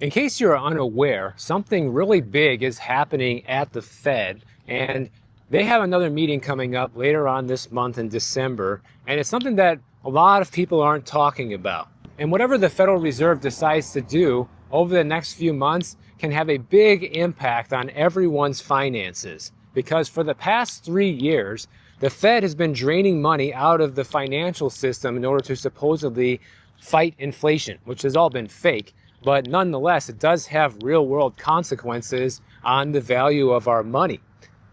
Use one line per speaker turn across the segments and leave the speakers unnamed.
In case you're unaware, something really big is happening at the Fed, and they have another meeting coming up later on this month in December, and it's something that a lot of people aren't talking about. And whatever the Federal Reserve decides to do over the next few months can have a big impact on everyone's finances, because for the past 3 years, the Fed has been draining money out of the financial system in order to supposedly fight inflation, which has all been fake. But nonetheless, it does have real world consequences on the value of our money.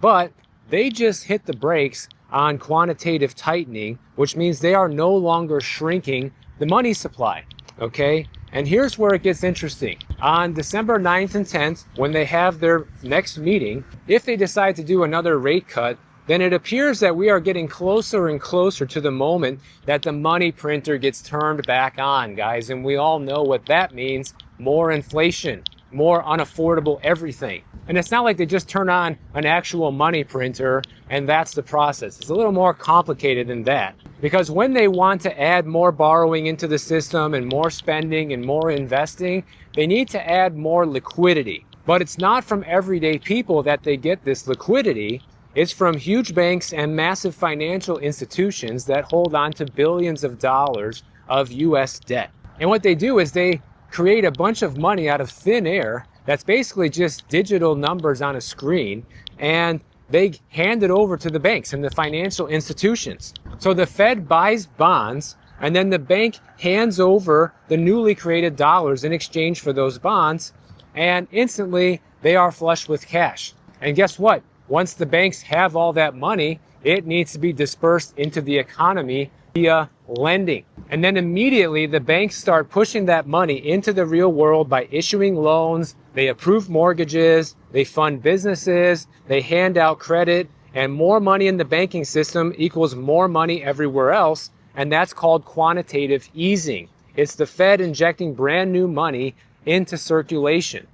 But they just hit the brakes on quantitative tightening, which means they are no longer shrinking the money supply. Okay? And here's where it gets interesting. On December 9th and 10th, when they have their next meeting, if they decide to do another rate cut, then it appears that we are getting closer and closer to the moment that the money printer gets turned back on, guys. And we all know what that means. More inflation, more unaffordable everything. And it's not like they just turn on an actual money printer and that's the process. It's a little more complicated than that. Because when they want to add more borrowing into the system and more spending and more investing, they need to add more liquidity. But it's not from everyday people that they get this liquidity. It's from huge banks and massive financial institutions that hold on to billions of dollars of US debt. And what they do is they create a bunch of money out of thin air that's basically just digital numbers on a screen, and they hand it over to the banks and the financial institutions. So the Fed buys bonds, and then the bank hands over the newly created dollars in exchange for those bonds, and instantly they are flush with cash. And guess what? Once the banks have all that money, it needs to be dispersed into the economy via lending. And then immediately the banks start pushing that money into the real world by issuing loans. They approve mortgages, they fund businesses, they hand out credit, and more money in the banking system equals more money everywhere else. And that's called quantitative easing. It's the Fed injecting brand new money into circulation.